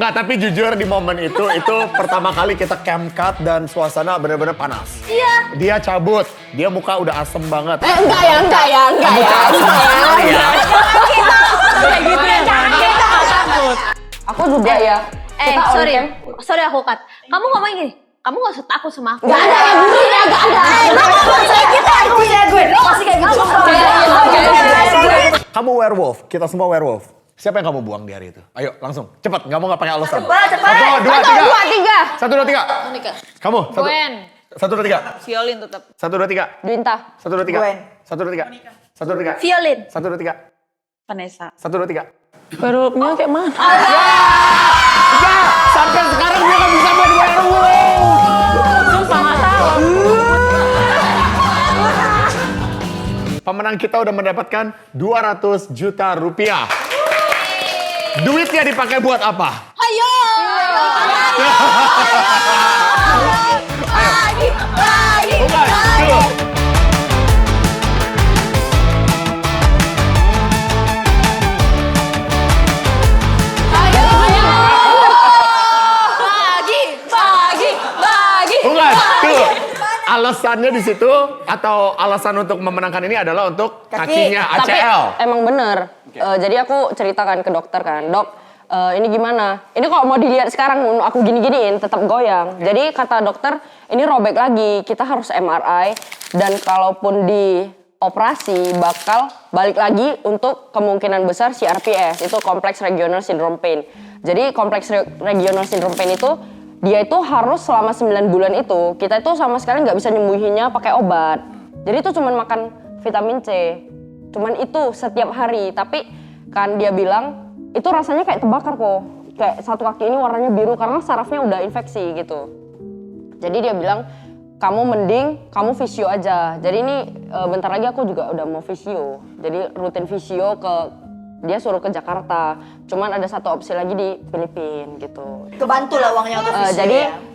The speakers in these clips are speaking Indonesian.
Nggak, tapi jujur di momen itu pertama kali kita cam cut dan suasana benar-benar panas. Iya. Dia cabut, dia muka udah asem banget. Enggak ya. Kayak gitu ya, jangan kita. Aku juga ya. Kita on cam. sorry aku cut. Kamu ngomong gini, kamu gak usah takut sama aku. Gak ada yang begini, gak ada. Kita yang punya gue, lo masih kayak gitu. Kamu werewolf, kita semua werewolf. Siapa yang kamu buang di hari itu? Ayo langsung, cepat, nggak mau nggak pakai alasan. Cepat. 1, 2, 3. 1, 2, 3. Monica. Kamu. Gwen. 1, 2, 3. Violin tetap. 1, 2, 3. Dwinta. 1, 2, 3. Gwen. 1, 2, 3. 1, 2, 3. Violin. 1, 2, 3. Vanessa. 1, 2, 3. Werewolfnya kayak mana? Ya, sampai sekarang dia nggak bisa main werewolf. Sumpah nggak tahu. Pemenang kita udah mendapatkan 200 juta rupiah. Duitnya dipakai buat apa? Ayo. Lagi. Bukan, dulu. Bagi. Bukan, dulu. Alasannya di situ atau alasan untuk memenangkan ini adalah untuk kakinya Tapi ACL. emang bener. Jadi aku ceritakan ke dokter kan, dok, ini gimana? Ini kok mau dilihat sekarang aku gini-giniin tetap goyang. Jadi kata dokter, ini robek lagi, kita harus MRI dan kalaupun dioperasi bakal balik lagi untuk kemungkinan besar CRPS, itu Complex Regional Syndrome Pain. Jadi Complex Regional Syndrome Pain itu dia itu harus selama 9 bulan itu kita itu sama sekali nggak bisa nyembuhinnya pakai obat. Jadi itu cuman makan vitamin C. Cuman itu setiap hari, tapi kan dia bilang itu rasanya kayak terbakar kok. Kayak satu kaki ini warnanya biru karena sarafnya udah infeksi gitu. Jadi dia bilang kamu mending kamu fisio aja. Jadi ini bentar lagi aku juga udah mau fisio. Jadi rutin fisio dia suruh ke Jakarta. Cuman ada satu opsi lagi di Filipina gitu. Kebantu lah uangnya untuk fisio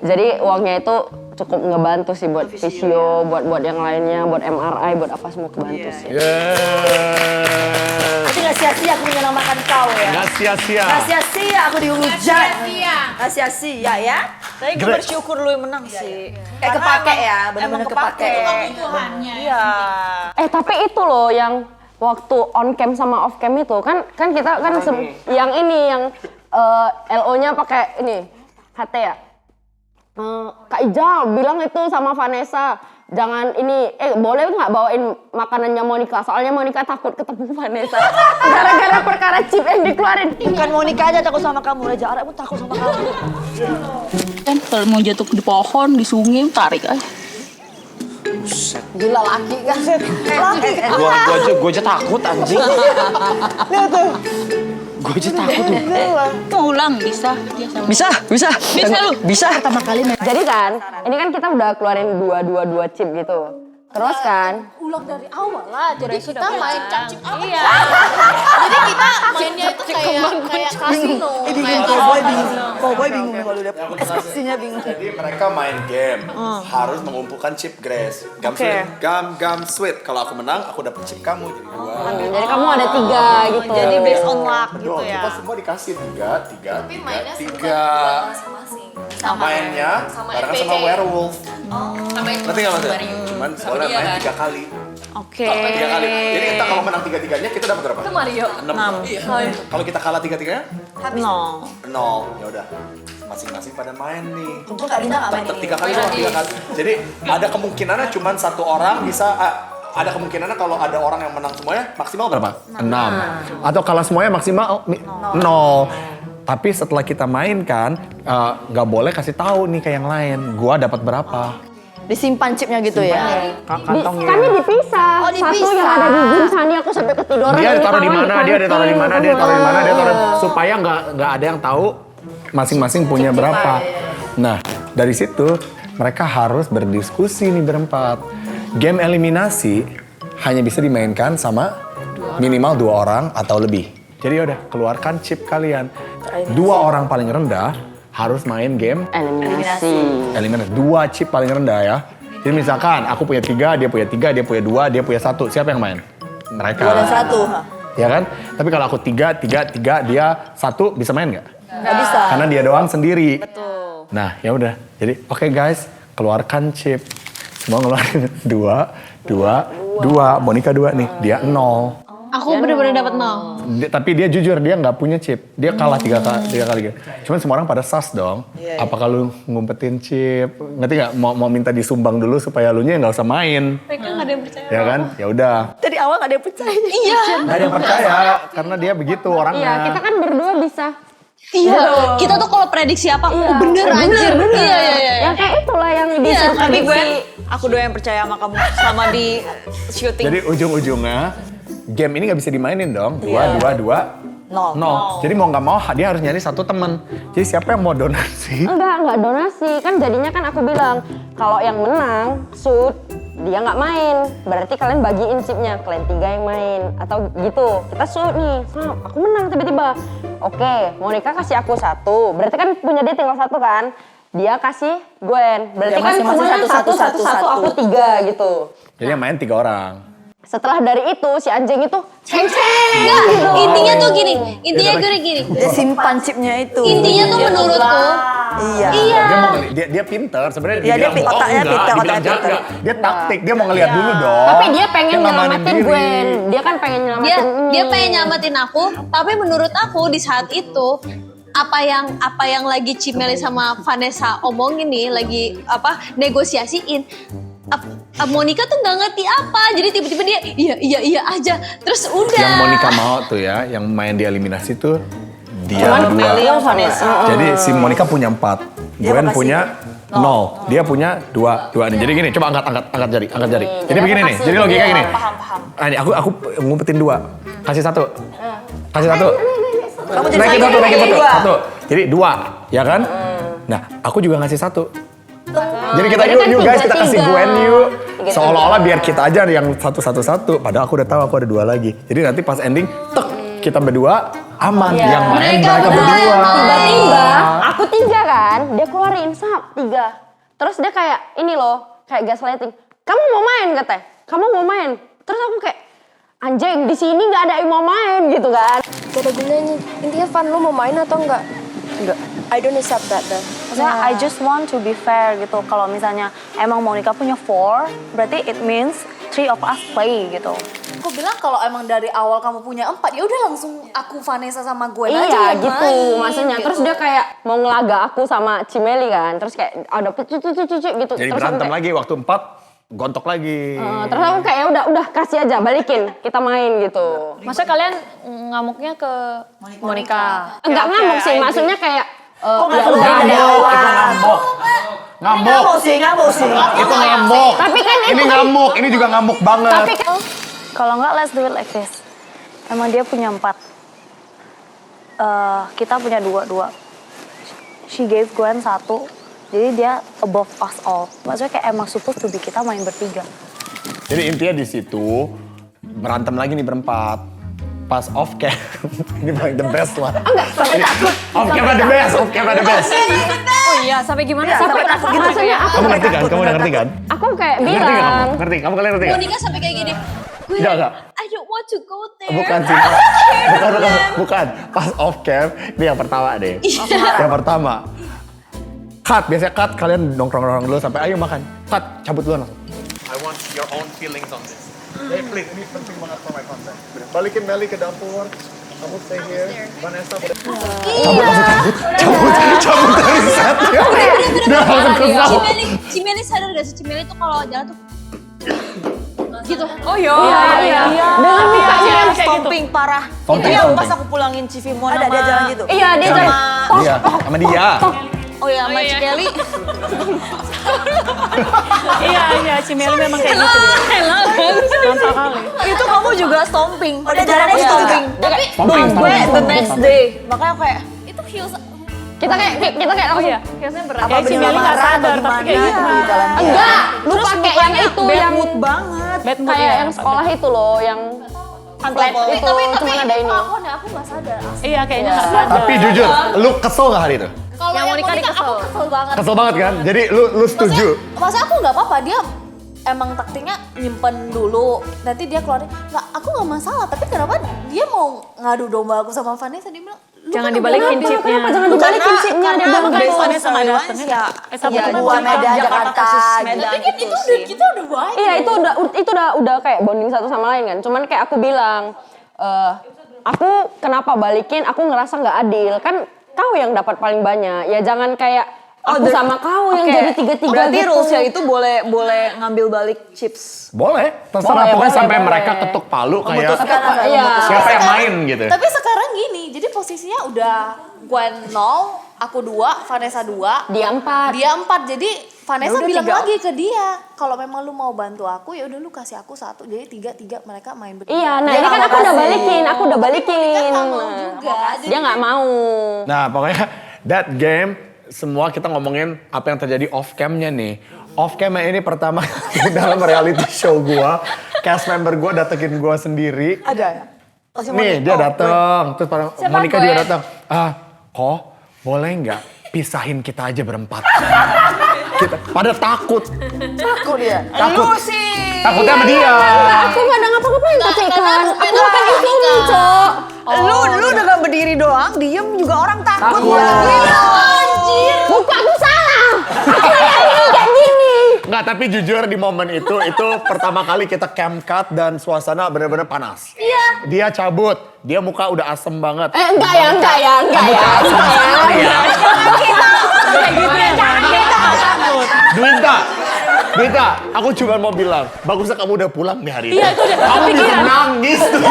Jadi uangnya itu cukup ngebantu sih buat fisio, buat yang lainnya, buat MRI, buat apa semua kebantu sih. Tapi gak sia-sia aku menyelamatkan kau ya. Gak sia-sia. Gak sia-sia aku dihujat. Gak sia-sia ya. Tapi gue bersyukur lu yang menang sih. Kepake ya, benar-benar kepake. Iya. Tapi itu loh yang waktu on cam sama off cam itu kan kita kan yang LO-nya pakai ini HT ya. Kak Ijal bilang itu sama Vanessa, jangan ini, boleh nggak bawain makanannya Monica? Soalnya Monica takut ketemu Vanessa. Gara-gara perkara chip yang dikeluarin. Bukan Monica aja takut sama kamu, Raja Arab pun takut sama kamu. Kan kalau mau jatuh di pohon, di sungai, tarik aja. Gila laki kan. Gua aja takut anjing. Lihat tuh. Gua aja takut tuh. Mau ulang bisa. Bisa. Bisa lu. Bisa. Pertama kali Jadi kan, ini kan kita udah keluarin dua chip gitu. Terus kan, Ulang dari awal lah, jadi kita main cacing apa? Iya. Jadi kita mainnya itu kayak kasino. Cowboy bingung nih kalau udah pastinya bingung. Jadi mereka main game, harus mengumpulkan chip grass. Gam sweet. Kalau aku menang, aku dapat chip kamu jadi 2. jadi kamu ada 3 gitu. Jadi based on luck gitu Loh, ya. kita semua dikasih 3. Tapi mainnya tiga. masing-masing. Mainnya barengan sama werewolf. Ngerti nggak maksudnya? Cuman boleh main 3 kali. Oke. 3 kali. Jadi kita kalau menang 3-3-nya kita dapat berapa? Itu Mario. 6. Kalau kita kalah 3-3-nya? No. 0. Ya udah. Masing-masing pada main nih. Untung Kak Dinda gak main Tetap ini. 3 kali doang, 3 kali. Jadi ada kemungkinannya cuma 1 orang bisa ada kemungkinannya kalau ada orang yang menang semuanya maksimal berapa? 6. Atau kalah semuanya maksimal 0. Tapi setelah kita mainkan, nggak boleh kasih tahu nih ke yang lain. Gua dapat berapa? Disimpan chipnya gitu ya. Kantongnya. Kami dipisah. Oh, Satu dipisah. yang ada di gym Sani aku sampai ketiduran. Dia ini ditaruh di taruh mana? Dia ditaruh di mana? Dia ditaruh di mana? Dia taruh supaya nggak ada yang tahu masing-masing punya berapa. Nah, dari situ mereka harus berdiskusi nih berempat. Game eliminasi hanya bisa dimainkan sama minimal 2 orang atau lebih. Jadi udah keluarkan chip kalian. 2 orang paling rendah harus main game Eliminasi. 2 chip paling rendah ya. Jadi misalkan aku punya 3, dia punya 3, dia punya 2, dia punya 1. Siapa yang main? Mereka. 2 dan 1. Ya kan? Tapi kalau aku 3, dia 1, bisa main nggak? Nggak bisa. Karena dia doang sendiri. Betul. Nah, ya udah. Jadi, oke guys, keluarkan chip. Semua ngeluarin 2. Monica 2 nih, dia 0. Aku bener-bener dapat 0. Tapi dia jujur, dia nggak punya chip. Dia kalah 3 kali. Cuman semua orang pada sas dong. Apakah lu ngumpetin chip? Ngerti nggak? Mau minta disumbang dulu supaya lu nya nggak usah main. Mereka nggak ada yang percaya. Ya kan? Ya udah. Dari awal gak ada yang percaya. Iya. Nggak ada yang percaya karena dia begitu orangnya. Iya, kita kan berdua bisa. Iya. Kita tuh kalau prediksi apa, bener anjir. Iya. Ya kayak itulah yang disuruh Tapi gue, prediksi. aku doang yang percaya sama kamu sama di syuting. Jadi ujung-ujungnya game ini nggak bisa dimainin dong. 2. Nol. Jadi mau nggak mau dia harus nyari satu teman. Jadi siapa yang mau donasi? Enggak donasi. Kan jadinya kan aku bilang, kalau yang menang, shoot, dia nggak main. Berarti kalian bagiin chipnya, kalian 3 yang main. Atau gitu, kita shoot nih, aku menang tiba-tiba. Oke, Monica kasih aku 1. Berarti kan punya dia tinggal 1 kan? Dia kasih Gwen. Berarti Ya, kan masing-masing semuanya satu, aku 3 gitu. Jadi yang main 3 orang. Setelah dari itu, si anjing itu Enggak, intinya tuh gini. Intinya gini. Dia simpan chipnya itu. Intinya tuh menurutku. Iya. Dia pinter sebenarnya. Iya, dia bilang, otaknya enggak, pinter, dibilang otaknya enggak. Dia taktik, dia mau ngeliat dulu dong. tapi dia pengen nggak mainin nyelamatin diri. Gwen. Dia kan pengen nyelamatin Dia ini. pengen nyelamatin aku, tapi menurut aku di saat itu apa yang lagi Cimeli sama Vanessa omongin nih, lagi negosiasiin. Monica tuh nggak ngerti apa, jadi tiba-tiba dia iya aja, terus udah. Yang Monica mau tuh ya, yang main di eliminasi tuh dia Cuman 2. Elio Vanessa. Jadi si Monica punya 4, Gwen punya 0, dia punya 2 nih. Jadi gini, coba angkat jari. Jadi begini nih, jadi logika gini. Paham. Nah, ini aku ngumpetin 2, kasih 1, kasih 1. Kamu jadi Naikin satu, naikin 1. Jadi 2, ya kan? Nah, aku juga ngasih 1. Jadi kita jadi kan yuk guys, kita kasih 3-3. Gwen yuk. 3-3. Seolah-olah biar kita aja yang 1-1-1. Padahal aku udah tahu aku ada 2 lagi. Jadi nanti pas ending, tek, kita berdua aman. Yang main mereka berdua. Tiba-tiba aku 3 kan, dia keluarin 3. Terus dia kayak ini loh, kayak gaslighting. Kamu mau main katanya? Kamu mau main? Terus aku kayak anjing di sini nggak ada yang mau main gitu kan? Gak ada gunanya. Intinya Van, lu mau main atau enggak? Enggak. I don't accept that then. Maksudnya I just want to be fair gitu. Kalau misalnya emang Monica punya 4, berarti it means 3 of us play gitu. Aku bilang kalau emang dari awal kamu punya 4, ya udah langsung aku Vanessa sama Gwen aja Iya yang gitu main, maksudnya. gitu. Terus dia kayak mau ngelaga aku sama Cimeli kan. Terus kayak ada cucu gitu. Jadi Terus berantem aku kayak, lagi, waktu 4, gontok lagi. terus aku kayak udah kasih aja, balikin, kita main gitu. Maksudnya kalian ngamuknya ke Monica. Enggak ngamuk sih, maksudnya kayak Kok nggak ya keluar udah dari ada. awal? Ngamuk. Ngamuk sih. Itu ngamuk. Tapi kan Ini ngamuk, ini juga ngamuk banget. Tapi kan Kalau enggak, let's do it like this. Emang dia punya 4. Kita punya 2. She gave Gwen 1. Jadi dia above us all. Maksudnya kayak emang supposed to be kita main bertiga. Jadi intinya di situ berantem lagi nih berempat. Pas off cam, ini paling the best lah. Off camera the best, off camera the best. Oh iya, sampai gimana? sampai maksudnya aku Kamu ngerti kan? Kamu udah ngerti kan? aku kayak Ngerti nggak bilang kamu? Ngerti? Kamu kalian ngerti nggak? Monica sampai kayak gini. Gue, Enggak. I don't want to go there. Bukan sih. Bukan. Pas off cam, ini yang pertama deh. Yang pertama. Cut, biasanya cut kalian nongkrong-nongkrong dulu sampai ayo makan. Cut, cabut dulu langsung. I want your own feelings on this. Hey, please, ini penting banget for my content. Balikin Melly ke dapur. Kamu stay here. Vanessa. Cabut dari set. Dia langsung kesal. Cimeli sadar gak sih? Cimeli tuh kalau jalan tuh gitu. Oh iya. dengan mukanya yang kayak gitu. Stomping parah. Stomping, Itu yang stomping. pas aku pulangin Civimon sama... Ada dia jalan gitu? Iya dia Sama- jalan. Iya, sama dia. Oh iya, sama Cikeli. Iya, Cimeli memang kayak gitu deh. Gampang kali. Itu kamu juga stomping. Oh dia jalannya stomping. Stomping, Gue the next day. Makanya aku kayak... Itu heels Kita kayak langsung Biasanya berat. Apa Cimeli bener nggak marah sadar, atau tapi gimana kayak gitu. di jalan dia? enggak, lu pakai yang itu Bad yang mood banget. Bad mood kayak ya. yang sekolah itu loh, yang pamflet itu cuma ada ini. aku nggak sadar. Iya, kayaknya nggak sadar. Tapi jujur, lu kesel gak hari itu? Kalau yang Monica aku kesel banget. Kesel banget kan? Jadi lu setuju? Masa aku nggak apa-apa, dia emang taktiknya nyimpen dulu, nanti dia keluarin. Nggak, aku nggak masalah, tapi kenapa dia mau ngadu domba aku sama Vanessa? Dia bilang, Jangan dibalikin chipnya. Kenapa jangan dibalikin chipnya? Dia bilang Makanya gitu. Vanessa nggak dateng ya. Tapi ya, kan gua Monica Medan, Jakarta Tapi kan gitu itu sih. kita udah baik. Iya itu udah kayak bonding satu sama lain kan. Cuman kayak aku bilang, aku kenapa balikin? Aku ngerasa nggak adil. Kan kau yang dapat paling banyak. Ya jangan kayak aku sama kau yang jadi tiga-tiga Berarti gitu. rulesnya itu boleh ngambil balik chips. Boleh, terserah Boleh, pokoknya sampai boleh. mereka ketuk palu kayak Memutuskan apa? Iya. siapa yang main gitu. Tapi sekarang gini, jadi posisinya udah Gwen 0, aku 2, Vanessa 2. Dia 4. Dia 4, jadi Vanessa udah, bilang 3. lagi ke dia, kalau memang lu mau bantu aku ya udah lu kasih aku 1. Jadi 3 mereka main berdua. Iya, nah Dia ini kan nggak aku udah kasih. balikin, aku udah balikin. Kan nggak mau Nah, juga. Dia nggak mau. Nah pokoknya that game semua kita ngomongin apa yang terjadi off camnya nih. Off camnya ini pertama dalam reality show gua, cast member gua datengin gua sendiri. Ada ya? Oh, si Nih Monica. dia Oh, dateng, terus Monica gue? juga datang. Kok boleh nggak pisahin kita aja berempat? Kita pada takut. Takut dia. Takut. Lu sih. Takutnya sama dia. Aku nggak ada ngapa-ngapain tapi kan. Aku beda kan Monica. informi, Cok. Lu dengan berdiri doang, diem juga orang takut. Takut. Ya. Bukan aku salah. Aku yang kayak gini. Nggak, tapi jujur di momen itu pertama kali kita cam cut dan suasana benar-benar panas. Iya. Dia cabut, dia muka udah asem banget. Enggak ya. Dwinta, aku cuma mau bilang, bagusnya kamu udah pulang di hari itu. Iya, itu udah Kamu bisa kepikiran. nangis tuh.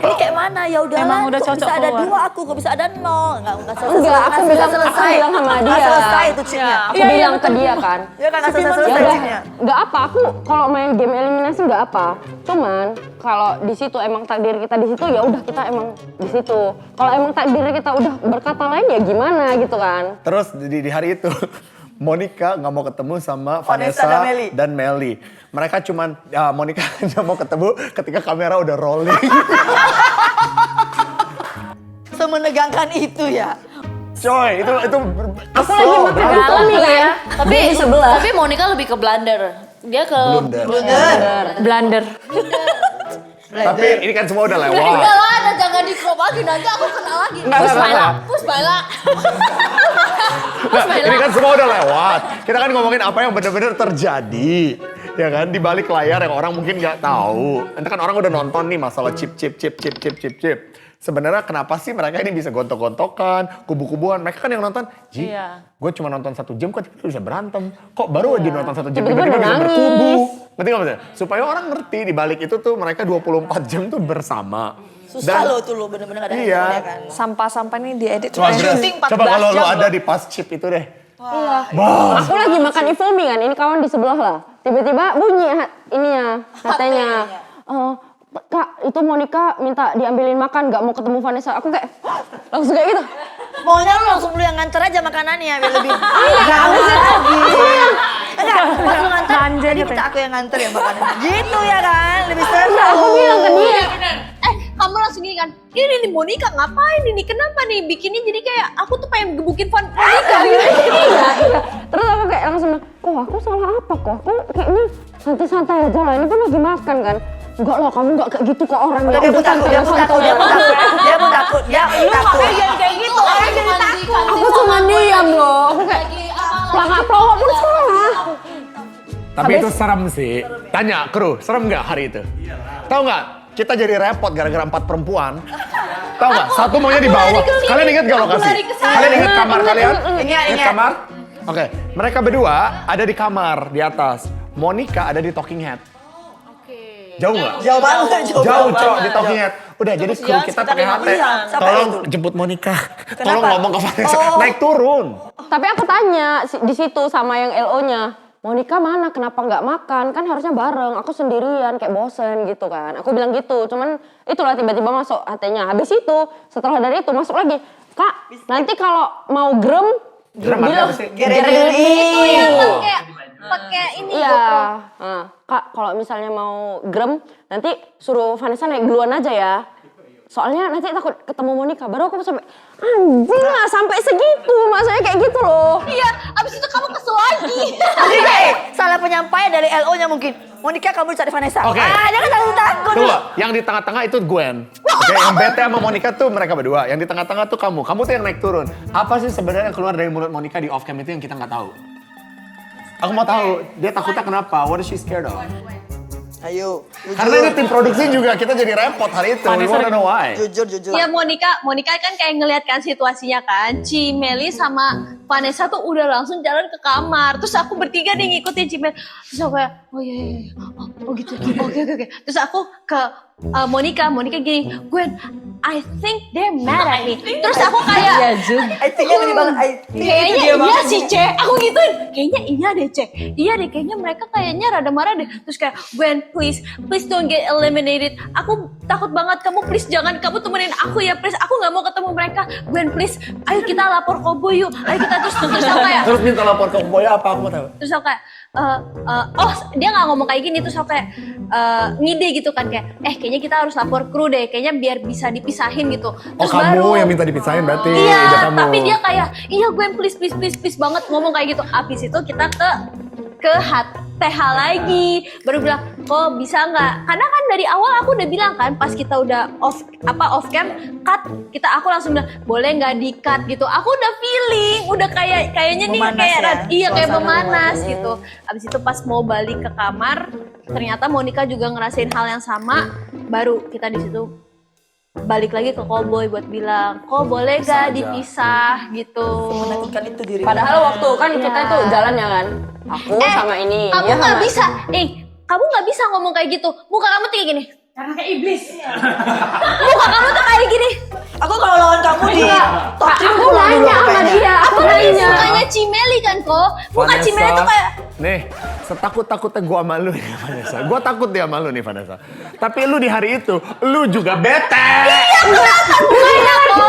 Ini kayak mana? Ya udahlah. Emang udah kok cocok bisa ada keluar. 2 aku, kok bisa ada 0. Enggak selesai. Enggak, aku Nggak bilang selesai. sama dia. Nggak selesai itu chipnya. Aku bilang ke dia kan. Ya kan nggak selesai Ya udah, chipnya. nggak apa. Aku kalau main game eliminasi nggak apa. Cuman kalau di situ emang takdir kita di situ ya udah kita emang di situ. Kalau emang takdir kita udah berkata lain ya gimana gitu kan. Terus di hari itu, Monica nggak mau ketemu sama Vanessa Vanessa dan Melly. dan Melly. Mereka cuman, Monica hanya mau ketemu ketika kamera udah rolling. Semenegangkan itu ya. Coy, itu Aku lagi makan indomie kan. Tapi Dia di sebelah. tapi Monica lebih ke blunder. Dia ke Blunder. Nah, Tapi ini kan semua udah lewat. Udah lah, jangan di crop lagi, nanti aku kena lagi. Enggak. Pusbala. Nah, ini kan semua udah lewat. Kita kan ngomongin apa yang benar-benar terjadi. Ya kan, di balik layar yang orang mungkin nggak tahu. Nanti kan orang udah nonton nih masalah chip. Sebenarnya kenapa sih mereka ini bisa gontok-gontokan, kubu-kubuan? Mereka kan yang nonton, Iya. gue cuma nonton 1 jam kok tiba-tiba bisa berantem. Kok baru aja nonton 1 jam Tiba-tiba tiba-tiba bisa nangis. berkubu. Ngerti nggak maksudnya? Supaya orang ngerti di balik itu tuh mereka 24 jam tuh bersama. Susah lo tuh lo bener-bener ada Iya. handphone ya kan. Sampah-sampah ini diedit. Coba, Syuting 14 coba kalau lo jam ada loh. di pas chip itu deh. Aku lagi makan indomie kan, ini kawan di sebelah lah. Tiba-tiba bunyi ininya, katanya. Kak, itu Monica minta diambilin makan, gak mau ketemu Vanessa. Aku kayak, langsung kayak gitu. Maunya lu langsung lu yang nganter aja makanannya biar lebih. Enggak, Enggak, pas lu nganter, Belanja jadi gitu minta aku yang nganter ya makanannya. Gitu ya kan, lebih seru. aku bilang ke dia. Kamu langsung gini kan, ini Monica ngapain ini, kenapa nih bikinnya jadi kayak aku tuh pengen gebukin Monica gitu. Iya. Terus aku kayak langsung bilang, kok aku salah apa kok? Aku kayaknya santai-santai aja lah, ini kan lagi makan kan. Enggak loh, kamu enggak kayak gitu kok orangnya. Dia pun takut, dia pun takut, dia pun takut. Dia pun takut, dia takut. Kayak gitu, orang jadi takut. Aku cuma diam loh, aku kayak pelangak-pelongok pun salah. Tapi itu serem sih. Tanya kru, serem nggak hari itu? Tahu nggak? Kita jadi repot gara-gara 4 perempuan. Tahu nggak? Satu maunya di bawah. Kalian ingat nggak lokasi? Kalian ingat kamar kalian? Ingat kamar? Oke, mereka berdua ada di kamar di atas. Monica ada di talking head. Jauh nggak? Jauh banget, Jauh cok di talking head. Udah jadi kru kita pakai HT. Siapa Tolong itu? jemput Monica. Tolong ngomong ke Vanessa. Naik turun. Tapi aku tanya di situ sama yang LO-nya, Monica mana? Kenapa nggak makan? Kan harusnya bareng. Aku sendirian, kayak bosen gitu kan. Aku bilang gitu. Cuman itulah tiba-tiba masuk HT-nya. Habis itu, setelah dari itu masuk lagi. Kak, nanti kalau mau grem, bilang Pakai ini iya. GoPro. Nah, Kak, kalau misalnya mau grem, nanti suruh Vanessa naik duluan aja ya. Soalnya nanti takut ketemu Monica. Baru aku sampai, anjing lah sampai segitu. Maksudnya kayak gitu loh. Iya, abis itu kamu kesel lagi. Salah penyampaian dari LO-nya mungkin. Monica kamu cari Vanessa. Oke. Ah, jangan takut. Tunggu, yang di tengah-tengah itu Gwen. Oke, yang bete sama Monica tuh mereka berdua. Yang di tengah-tengah tuh kamu. Kamu tuh yang naik turun. Apa sih sebenarnya keluar dari mulut Monica di off cam itu yang kita nggak tahu? Aku mau tahu, dia takutnya kenapa? What is she scared of? Ayo, Karena ini tim produksi juga, kita jadi repot hari itu. We wanna know why. jujur. Iya Monica kan kayak ngeliat kan situasinya kan. Ci Meli sama Vanessa tuh udah langsung jalan ke kamar. Terus aku bertiga nih ngikutin Ci Meli. Terus aku kayak, oh iya. Oh gitu. Oke. Terus aku ke Monica gini, Gwen, I think they're mad at me. Terus aku kayak, I think-nya lebih banget, I think kayaknya dia iya banget. sih Cek, aku gituin. Kayaknya iya deh Cek, kayaknya mereka kayaknya rada marah deh. Terus kayak, Gwen please don't get eliminated. Aku takut banget, kamu please jangan, kamu temenin aku ya please. Aku gak mau ketemu mereka. Gwen please, ayo kita lapor Koboy yuk. Ayo kita terus aku kayak, Terus minta lapor ke Boy apa aku mau tahu? terus aku kayak, dia gak ngomong kayak gini. Terus aku kayak ngide gitu kan kayak, kayaknya kita harus lapor kru deh, kayaknya biar bisa dipisahin gitu. Oh Terus kamu baru, yang minta dipisahin berarti. ide iya, kamu. tapi dia kayak, iya Gwen please banget ngomong kayak gitu. Abis itu kita ke TH lagi, baru bilang, kok bisa nggak? Karena kan dari awal aku udah bilang kan, pas kita udah off cam, cut, aku langsung bilang, boleh nggak di cut gitu. Aku udah feeling, udah kayaknya nih Memanas kayak, ya? iya kayak Suasana memanas gitu. Abis itu pas mau balik ke kamar, ternyata Monica juga ngerasain hal yang sama, baru kita di situ balik lagi ke Cowboy buat bilang, kok boleh gak dipisah gitu. Menakutkan itu diri. Padahal waktu kan kita tuh jalan ya kan. Aku sama ini. Kamu dia nggak sama- bisa, kamu nggak bisa ngomong kayak gitu. Muka kamu tuh kayak gini. Karena kayak iblis. Muka kamu tuh kayak gini. Aku kalau lawan kamu di top 3 Aku nanya sama dia. Aku nanya. Mukanya Cimeli kan kok. Muka Cimeli tuh kayak. Nih, setakut-takutnya gua sama lu nih Vanessa. Gua takut dia sama lu nih Vanessa. Tapi lu di hari itu, lu juga bete. Iya kelihatan mukanya kok.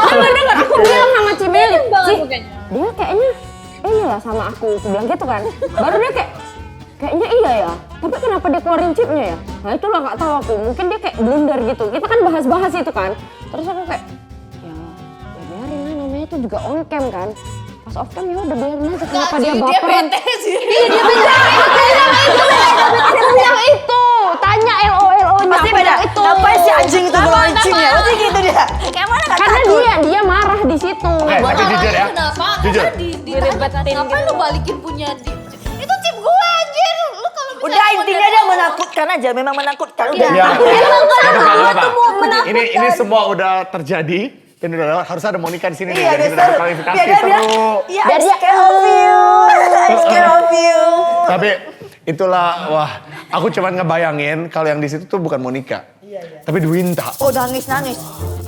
Aku bilang sama Cimeli, banget Ci, mukanya. dia kayaknya iya sama aku bilang gitu kan. Baru dia kayaknya iya ya. Tapi kenapa dia keluarin chipnya ya? Nah itulah nggak tahu aku. Mungkin dia kayak blunder gitu. Kita kan bahas-bahas itu kan. Terus aku kayak, ya biarin lah, namanya itu juga on cam kan. Pas off cam ya udah biarin aja. Kenapa dia baperan? Iya dia beda. Aku bilang itu. Tanya LO-nya. pasti beda. Ngapain si anjing itu ngeluarin chipnya? Pasti gitu dia. Kayak mana nggak Karena takut? dia marah di situ. Oke, tapi jujur ya. Kenapa? Jujur. Diribetin ngapain lu balikin punya itu chip gue anjir. Lu kalau misalnya Udah intinya dia menakutkan aja, memang menakutkan. Udah. Ya, Aku bilang kan nggak aku apa-apa. tuh mau menakutkan. Ini semua udah terjadi. Ini udah harus ada Monica di sini nih. Iya, Biar kita biar dapat klarifikasi biar dia seru. iya, Biar I'm dia- scared of you. I'm scared of you. Tapi itulah, wah, aku cuman ngebayangin kalau yang di situ tuh bukan Monica. Tapi Dwinta. Oh, nangis.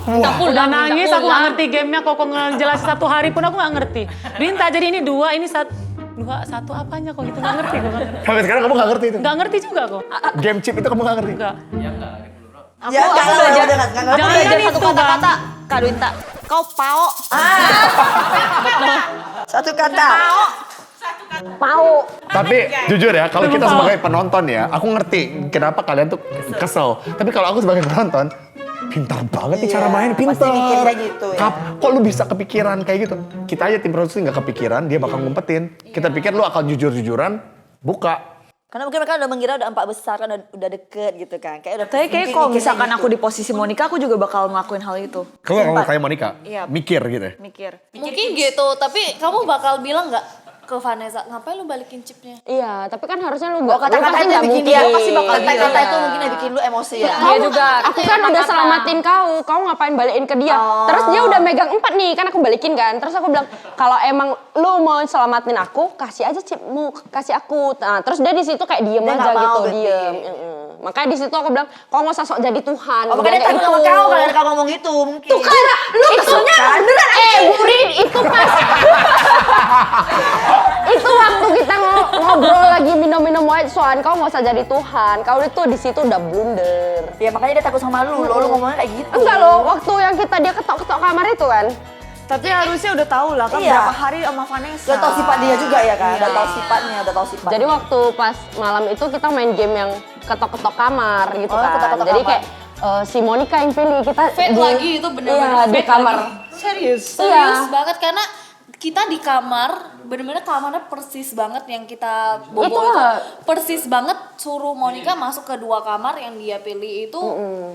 Aku udah nangis, aku gak ngerti gamenya. Kok ngejelasin 1 hari pun aku gak ngerti. Dinta, jadi ini 2, ini 1. 2, 1 apanya kok gitu, gak ngerti gue. Sampai sekarang kamu gak ngerti itu? Gak ngerti juga kok. Game chip itu kamu gak ngerti? Enggak. Ya, aku belajar. Jangan belajar itu, satu Bang. kata-kata Kak Dwinta. Kau pao. Satu kata. Mau. Tapi jujur ya, kalau kita Lupa. sebagai penonton ya, aku ngerti kenapa kalian tuh kesel. Tapi kalau aku sebagai penonton, pintar banget nih cara main, pintar. pasti mikirnya gitu ya. Kok lu bisa kepikiran kayak gitu? Kita aja tim produksi nggak kepikiran, dia bakal ngumpetin. Kita pikir lu akan jujur-jujuran, buka. Karena mungkin mereka udah mengira udah 4 besar kan udah deket gitu kan. Kayak udah Tapi kayak mungkin kalau mikirnya misalkan gitu. aku di posisi Monica, aku juga bakal ngelakuin hal itu. Kalau kayak Monica, Iya. mikir gitu ya. Mikir. Mungkin gitu, tapi kamu bakal bilang nggak ke Vanessa, ngapain lu balikin chipnya? Iya, tapi kan harusnya lu Oh, kata-kata itu nggak bikin mungkin. dia pasti bakal Iya. kata-kata itu mungkin bikin lu emosi ya. Dia juga. Aku kan udah selamatin kau ngapain balikin ke dia? Terus dia udah megang 4 nih, kan aku balikin kan. Terus aku bilang, kalau emang lu mau selamatin aku, kasih aja chipmu, kasih aku. Nah, terus dia di situ kayak diem Dia aja nggak mau gitu, berarti. diem. Makanya di situ aku bilang, kau nggak usah sok jadi Tuhan. Oh, makanya dia takut sama kau kalau ada kau ngomong itu mungkin. Tuh kan, lu keselnya beneran. Burin, itu pas. Itu waktu kita ngobrol lagi minum-minum white swan, kau nggak usah jadi Tuhan. Kau itu di situ udah blunder. Ya makanya dia takut sama lu ngomongnya kayak gitu. Enggak loh, waktu yang dia ketok-ketok kamar itu kan. Tapi harusnya udah tahu lah kan Iya. berapa hari sama Vanessa. Udah tahu sifat dia juga ya kan, udah tahu sifatnya, udah tahu sifat. Jadi waktu pas malam itu kita main game yang ketok-ketok kamar gitu Oh, kan. ketok-ketok Jadi kamar. kayak si Monica yang pilih kita Fate lagi itu bener-bener iya, di fate kamar. lagi. Serius Iya. banget karena kita di kamar, bener-bener kamarnya persis banget yang kita bobo Itulah. itu. Persis banget suruh Monica masuk ke 2 kamar yang dia pilih itu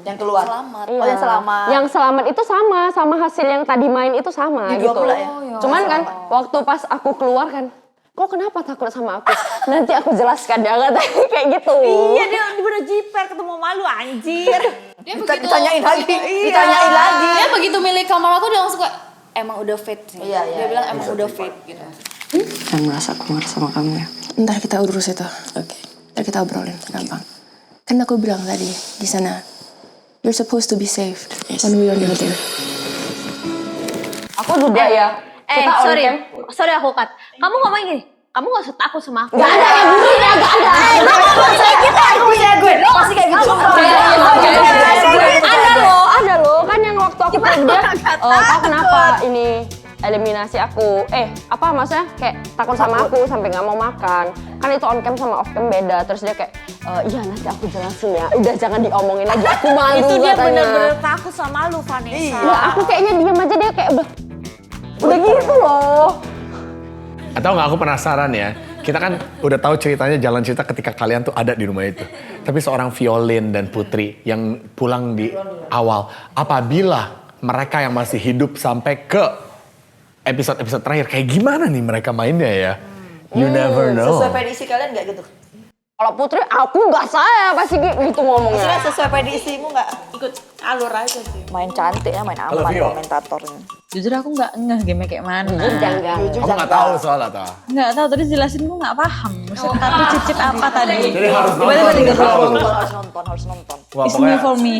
Yang keluar. selamat. Iya. Oh, yang selamat. Yang selamat itu sama hasil yang tadi main itu sama Di dua gitu. pula ya? Cuman kan waktu pas aku keluar kan, kok kenapa takut sama aku? Nanti aku jelaskan dia kata kayak gitu. Iya dia udah jiper ketemu malu anjir. Dia begitu Ditanyain lagi. Ditanyain lagi. Dia begitu milih kamar aku dia langsung kayak emang udah fit sih. Iya, Dia bilang emang udah fit gitu. Dan merasa aku marah sama kamu ya. Ntar kita urus itu. Oke. Ntar kita obrolin, gampang. Kan aku bilang tadi di sana, you're supposed to be safe when we are not there. Aku juga ya. Kita on sorry. cam. Sorry aku cut. Kamu ngomong gini, kamu gak usah takut sama aku. Gak ada yang buruknya, gak ada. Aku percaya gue. Pasti kayak gitu. Ada loh. Kan yang waktu aku pergi dia, kau kenapa ini eliminasi aku? Apa maksudnya kayak takut sama aku sampai nggak mau makan. Kan itu on cam sama off cam beda. Terus dia kayak, iya nanti aku jelasin ya. Udah jangan diomongin lagi. Aku malu Itu dia katanya. bener-bener takut sama lu, Vanessa. Ya, aku kayaknya diem aja dia kayak udah gitu loh. Atau nggak, aku penasaran ya. Kita kan udah tahu ceritanya, jalan cerita ketika kalian tuh ada di rumah itu. Tapi seorang Violin dan Putri yang pulang di awal, apabila mereka yang masih hidup sampai ke episode-episode terakhir, kayak gimana nih mereka mainnya ya? You never know. Sesuai prediksi kalian nggak gitu? Kalau Putri, aku nggak saya pasti gitu ngomongnya. Maksudnya sesuai prediksimu nggak? Ikut alur aja sih. Main cantik ya, main Kalau aman Vio? komentatornya. Jujur aku nggak ngeh game kayak mana. Jangan. Kamu nggak tahu soal atau? Nggak tahu tadi jelasin gue nggak paham. Maksud kartu cip-cip apa tadi? Jadi harus Tiba-tiba nonton. tiga Harus nonton. Wah, It's new for me.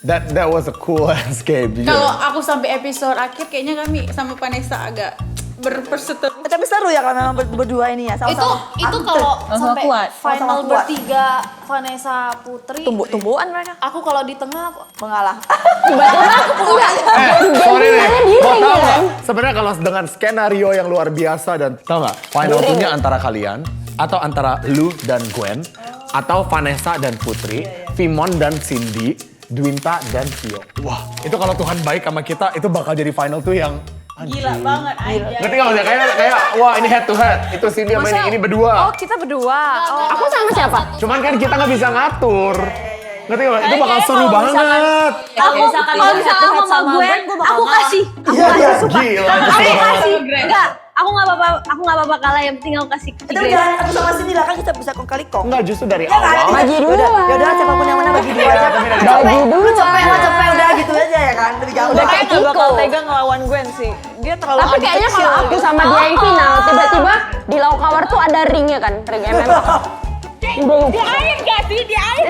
that was a cool escape. jujur. Kalau aku sampai episode akhir kayaknya kami sama Vanessa agak berperseteru. Tapi seru ya kalau memang berdua ini ya. Sama-sama. Itu kalau Sama-sama sampai kuat. final Sama-sama kuat. bertiga Vanessa Putri. Tumbuh-tumbuhan mereka. Aku kalau di tengah Mengalah. Sorry nih, mau tahu kan? nggak? Sebenarnya kalau dengan skenario yang luar biasa dan tahu nggak? Final two-nya antara kalian atau antara lu dan Gwen atau Vanessa dan Putri, Vimon dan Cindy, Dwinta dan Vio. Wah, itu kalau Tuhan baik sama kita, itu bakal jadi final two yang Gila banget aja. ngerti nggak maksudnya? Kayak wah ini head to head. Itu Cindy sama ini berdua. Oh kita berdua. Oh. Aku sama siapa? Cuman kan kita nggak bisa ngatur. Ngerti nggak? Itu bakal seru banget. Kalau misalkan aku sama Gwen, aku kasih. Iya, gila. Itu seru banget. Enggak, aku nggak apa-apa kalah, yang penting aku kasih ke Itu Grace. udah aku sama Cindy lah kan kita bisa kong kali kong. Enggak, justru dari Ya kan? awal. Bagi dua. Ya udah siapapun yang menang bagi dua aja. Bagi dua. Lu cepet udah gitu aja ya kan. Lebih gampang. Udah kayak nggak bakal Kiko. tega ngelawan Gwen sih. Dia terlalu Tapi adik kayaknya kecil kalau aku gitu. sama dia yang final, tiba-tiba di Laukawar tuh ada ringnya kan, ring MMA. Di air gak sih? Di air.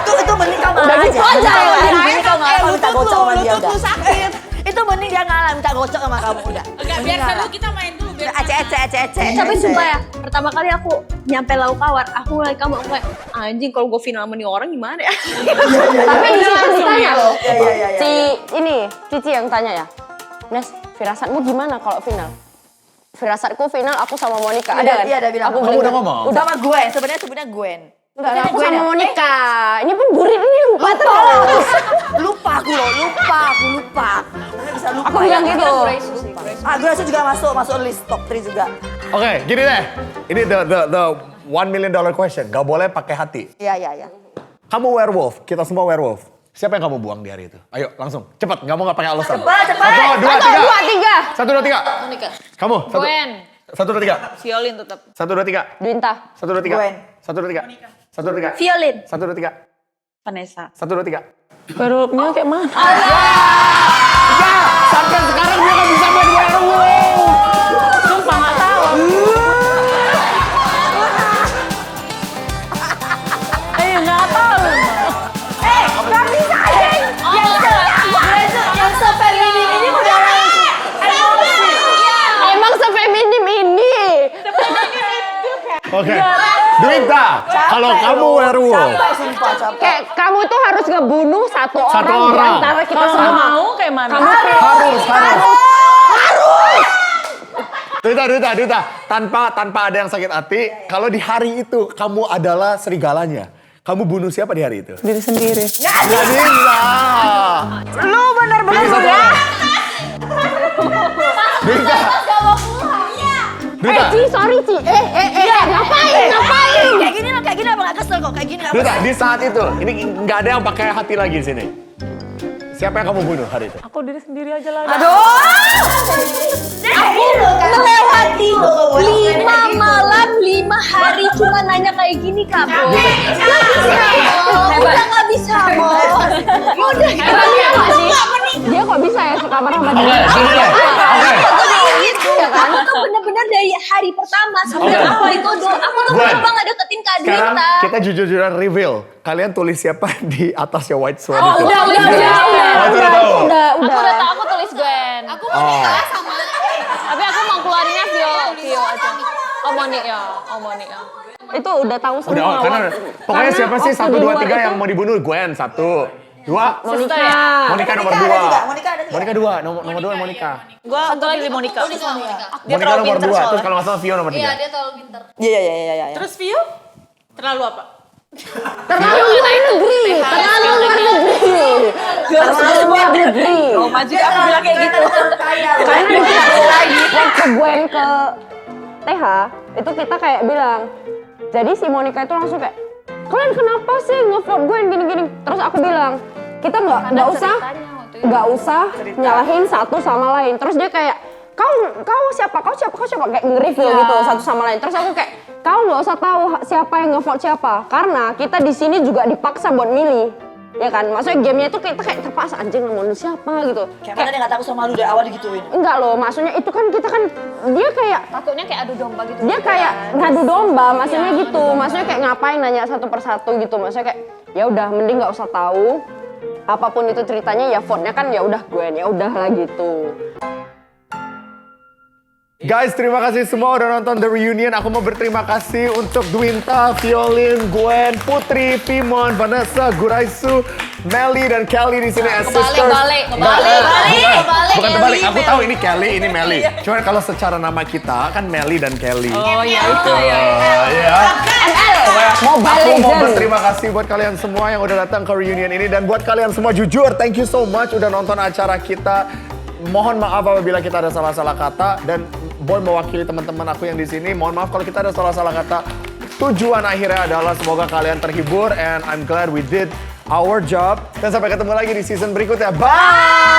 Itu mending kau ngalah Udah aja. gitu aja ya. Mending kau ngalah kau minta gocok sama dia Lutut udah. lu sakit. Itu mending dia ngalah minta gocok sama kamu udah. Enggak, biar seru kita main dulu biar Ece. Tapi sumpah ya, pertama kali aku nyampe Laukawar, aku mulai kamu kayak anjing kalau gue final sama nih orang gimana ya? Tapi di situ ditanya loh. Iya. Si ini Cici yang tanya ya. Nes, firasatmu gimana kalau final? Firasatku final aku sama Monica. Ada kan? Iya, ada bilang. Aku Kamu bilang, udah ngomong? Sama Gwen, sebenarnya Gwen. Enggak, Bukannya aku Gwen sama ya? Monica. Ini pun burit ini lupa terus. Lupa aku lupa. Karena bisa lupa. Aku bilang gitu. Grace juga masuk list top 3 juga. Oke, gini deh. Ini the $1 million question. Gak boleh pakai hati. Iya. Kamu werewolf, kita semua werewolf. Siapa yang kamu buang di hari itu? Ayo, langsung. Cepat, nggak mau nggak pakai alasan. Cepat. 1, 2, 3. 1, 2, 3. Monica. Kamu. Gwen. 1, 2, 3. Violin tetap. 1, 2, 3. Dwinta. 1, 2, 3. Gwen. 1, 2, 3. 1, 2, 3. Violin. 1, 2, 3. Vanessa. 1, 2, 3. Werewolfnya kayak mana? Sampai sekarang dia nggak bisa main werewolf. Sumpah nggak tahu. Nggak tahu. Gak bisa deh. Yang se-feminim ini udah emosi. Emang sefeminim ini. Oke. Dwinta, kalau kamu werewolf. Capek. Kayak kamu tuh harus ngebunuh satu orang di orang. antara kita Kalau nggak semua. mau kayak mana? Harus. Dwinta. Tanpa ada yang sakit hati, kalau di hari itu kamu adalah serigalanya. Kamu bunuh siapa di hari itu? Diri sendiri. Gak bisa. Lu bener-bener Pilih satu orang. Dwinta. Ci, sorry Ci. Ngapain? Kayak gini abang gak kesel kok, kayak gini. Duta, di saat itu, ini nggak ada yang pakai hati lagi di sini. Siapa yang kamu bunuh hari itu? Aku diri sendiri aja lah. Aku melewati 5 malam 5 hari cuma nanya kayak gini Kak Bo. Udah nggak bisa Bo. Udah Dia kok bisa ya sekamar sama dia? Aku tuh bener-bener dari hari pertama sampai apa itu aku tuh mencoba nggak deketin Kak Dwita. Sekarang kita jujur-jujuran reveal. Kalian tulis siapa di atasnya White Swan itu? udah. Udah. Aku udah tahu aku tulis Gwen. Aku mau nikah sama. Tapi aku mau keluarinnya Vio aja. Monik ya. Itu udah tahu semua. Udah, karena pokoknya siapa sih 1, 2, 3 yang mau dibunuh? Gwen 1, 2. Monika nomor 2. Monika 2, nomor 2 Monika. Gua pilih Monika. Monika nomor 2, terus kalau nggak salah Vio nomor 3. Iya, dia terlalu pintar. Iya. Terus Vio? Terlalu apa? Terlalu luar negeri. Oh, maju aku bilang kayak gitu. Karena waktu Gwen ke TH, itu kita kayak bilang, jadi si Monika itu langsung kayak, kalian kenapa sih nge-vote Gwen gini-gini? Terus aku bilang, kita nggak usah nyalahin satu sama lain. Terus dia kayak, kau siapa kayak nge-review gitu satu sama lain. Terus aku kayak, kau nggak usah tahu siapa yang nge-vote siapa, karena kita di sini juga dipaksa buat milih, ya kan? Maksudnya gamenya itu kita kayak terpaksa anjing mau milih siapa gitu. Kayak dia nggak takut sama lu dari awal digituin. Enggak loh, maksudnya itu kan kita kan dia kayak Takutnya kayak adu domba gitu. dia kayak ngadu domba, maksudnya gitu. Maksudnya kayak ngapain nanya satu persatu gitu. Maksudnya kayak ya udah mending nggak usah tahu. Apapun itu ceritanya ya vote-nya kan ya udah Gwen, ya udahlah gitu. Guys, terima kasih semua udah nonton The Reunion. Aku mau berterima kasih untuk Dwinta, Violin, Gwen, Putri, Pimon, Vanessa, Guraisu, Melly dan Kelly di sini as sisters. Bukan terbalik. Aku tahu ini Kelly, ini Melly. Cuman kalau secara nama kita kan Melly dan Kelly. Oh iya. Iya. Mobile Aku mau Legends. berterima kasih buat kalian semua yang udah datang ke Reunion ini. Dan buat kalian semua jujur, thank you so much udah nonton acara kita. Mohon maaf apabila kita ada salah-salah kata. Dan Boy mewakili teman-teman aku yang di sini. Mohon maaf kalau kita ada salah-salah kata. Tujuan akhirnya adalah semoga kalian terhibur. And I'm glad we did our job. Dan sampai ketemu lagi di season berikutnya. Bye!